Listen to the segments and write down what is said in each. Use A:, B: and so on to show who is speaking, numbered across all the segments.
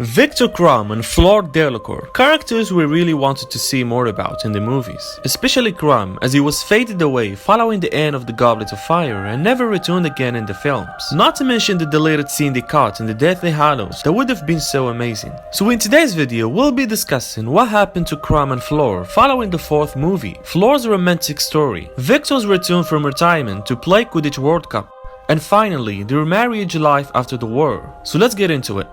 A: Viktor Krum and Fleur Delacour, characters we really wanted to see more about in the movies, especially Krum, as he was faded away following the end of the Goblet of Fire and never returned again in the films. Not to mention the deleted scene they cut in the Deathly Hallows that would have been so amazing. So in today's video we'll be discussing what happened to Krum and Fleur following the fourth movie, Fleur's romantic story, Viktor's return from retirement to play Quidditch World Cup, and finally their marriage life after the war. So let's get into it.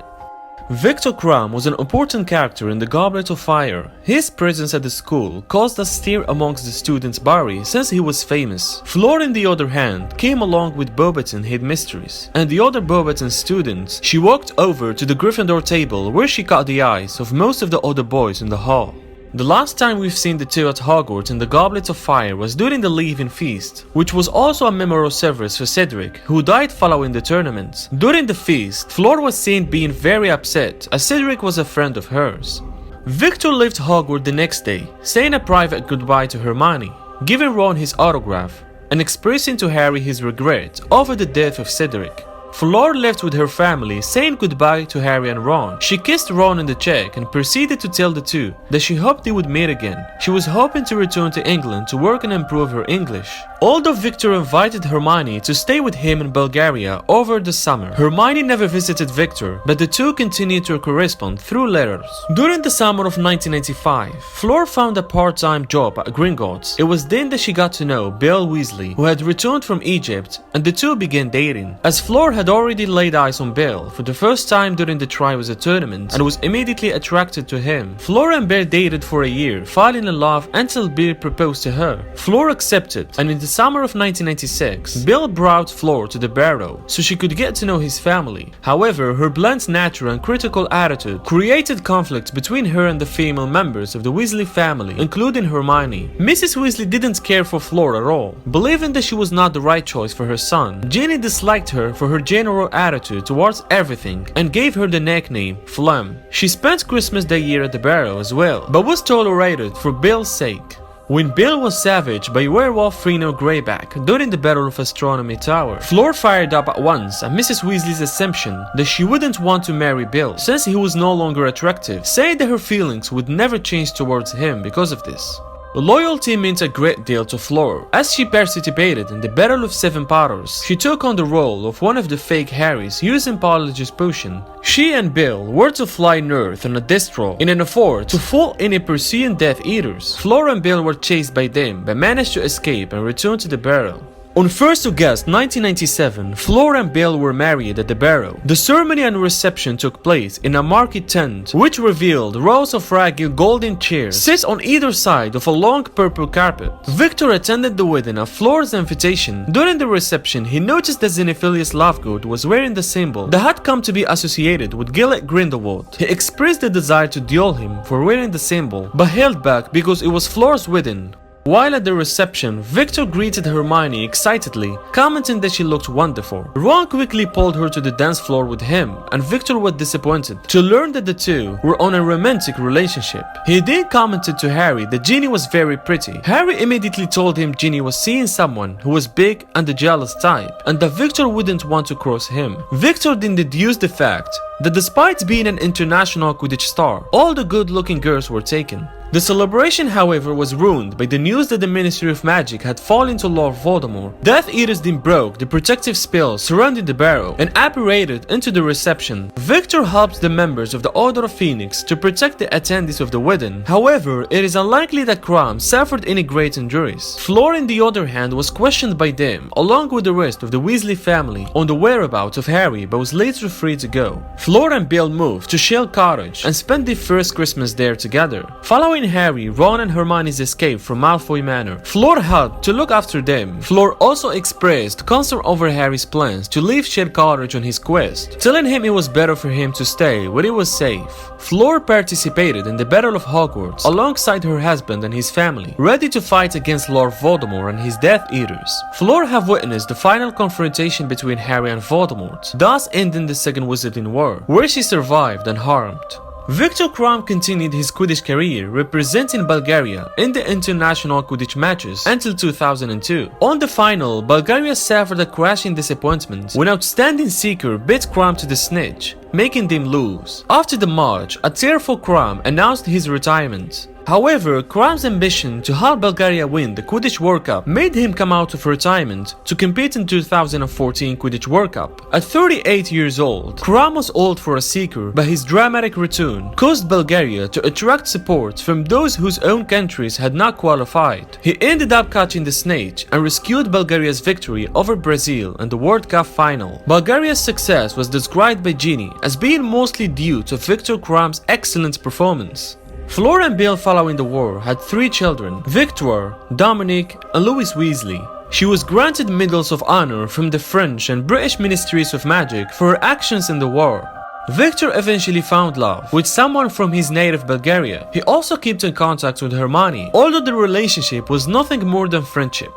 A: Viktor Krum was an important character in the Goblet of Fire. His presence at the school caused a stir amongst the students' body since he was famous. Fleur, on the other hand, came along with Beauxbaton hid mysteries, and the other Beauxbaton students. She walked over to the Gryffindor table where she caught the eyes of most of the other boys in the hall. The last time we've seen the two at Hogwarts in the Goblet of Fire was during the Leaving Feast, which was also a memorial service for Cedric, who died following the tournament. During the feast, Fleur was seen being very upset as Cedric was a friend of hers. Viktor left Hogwarts the next day, saying a private goodbye to Hermione, giving Ron his autograph, and expressing to Harry his regret over the death of Cedric. Fleur left with her family, saying goodbye to Harry and Ron. She kissed Ron on the cheek and proceeded to tell the two that she hoped they would meet again. She was hoping to return to England to work and improve her English. Although Viktor invited Hermione to stay with him in Bulgaria over the summer, Hermione never visited Viktor, but the two continued to correspond through letters. During the summer of 1995, Fleur found a part-time job at Gringotts. It was then that she got to know Bill Weasley, who had returned from Egypt, and the two began dating. As Fleur had already laid eyes on Bill for the first time during the Triwizard Tournament and was immediately attracted to him. Fleur and Bill dated for a year, falling in love until Bill proposed to her. Fleur accepted, and in the summer of 1996, Bill brought Fleur to the Barrow so she could get to know his family. However, her blunt nature and critical attitude created conflict between her and the female members of the Weasley family, including Hermione. Mrs. Weasley didn't care for Fleur at all, believing that she was not the right choice for her son. Ginny disliked her for her general attitude towards everything and gave her the nickname Phlegm. She spent Christmas that year at the Barrow as well, but was tolerated for Bill's sake. When Bill was savaged by werewolf Reno Greyback during the Battle of Astronomy Tower, Fleur fired up at once at Mrs. Weasley's assumption that she wouldn't want to marry Bill since he was no longer attractive, saying that her feelings would never change towards him because of this. Loyalty meant a great deal to Fleur. As she participated in the Battle of Seven Potters, she took on the role of one of the fake Harrys using Polyjuice Potion. She and Bill were to fly north on a Destro in an effort to fool any pursuing Death Eaters. Fleur and Bill were chased by them but managed to escape and return to the Barrow. On 1st August 1997, Fleur and Bill were married at the Barrow. The ceremony and reception took place in a marquee tent, which revealed rows of fragile golden chairs set on either side of a long purple carpet. Viktor attended the wedding at Fleur's invitation. During the reception, he noticed that Xenophilius Lovegood was wearing the symbol that had come to be associated with Gillet Grindelwald. He expressed the desire to duel him for wearing the symbol, but held back because it was Fleur's wedding. While at the reception, Viktor greeted Hermione excitedly, commenting that she looked wonderful. Ron quickly pulled her to the dance floor with him, and Viktor was disappointed to learn that the two were on a romantic relationship. He then commented to Harry that Ginny was very pretty. Harry immediately told him Ginny was seeing someone who was big and the jealous type, and that Viktor wouldn't want to cross him. Viktor then deduced the fact that despite being an international Quidditch star, all the good-looking girls were taken. The celebration, however, was ruined by the news that the Ministry of Magic had fallen to Lord Voldemort. Death Eaters then broke the protective spell surrounding the Barrow and apparated into the reception. Viktor helped the members of the Order of Phoenix to protect the attendees of the wedding. However, it is unlikely that Krum suffered any great injuries. Fleur, on the other hand, was questioned by them, along with the rest of the Weasley family, on the whereabouts of Harry, but was later free to go. Fleur and Bill moved to 𝐘𝐿 Cottage and spent their first Christmas there together. Following Harry, Ron and Hermione's escape from Malfoy Manor, Fleur helped to look after them. Fleur also expressed concern over Harry's plans to leave 𝐘𝐿 Cottage on his quest, telling him it was better for him to stay where he was safe. Fleur participated in the Battle of Hogwarts alongside her husband and his family, ready to fight against Lord Voldemort and his Death Eaters. Fleur have witnessed the final confrontation between Harry and Voldemort, thus ending the Second Wizarding War, where she survived unharmed. Viktor Krum continued his Quidditch career representing Bulgaria in the international Quidditch matches until 2002. On the final, Bulgaria suffered a crushing disappointment when outstanding seeker beat Krum to the snitch. making them lose. After the match, a tearful Krum announced his retirement. However, Krum's ambition to help Bulgaria win the Quidditch World Cup made him come out of retirement to compete in 2014 Quidditch World Cup. At 38 years old, Krum was old for a seeker, but his dramatic return caused Bulgaria to attract support from those whose own countries had not qualified. He ended up catching the snake and rescued Bulgaria's victory over Brazil in the World Cup final. Bulgaria's success was described by Ginny as being mostly due to Viktor Krum's excellent performance. Fleur and Bill following the war had 3 children, Victor, Dominic, and Louis Weasley. She was granted medals of honor from the French and British Ministries of Magic for her actions in the war. Victor eventually found love with someone from his native Bulgaria. He also kept in contact with Hermione, although the relationship was nothing more than friendship.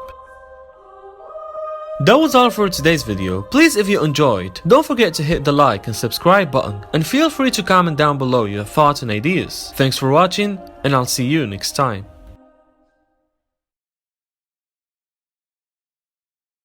A: That was all for today's video. Please, if you enjoyed, don't forget to hit the like and subscribe button, and feel free to comment down below your thoughts and ideas. Thanks for watching, and I'll see you next time.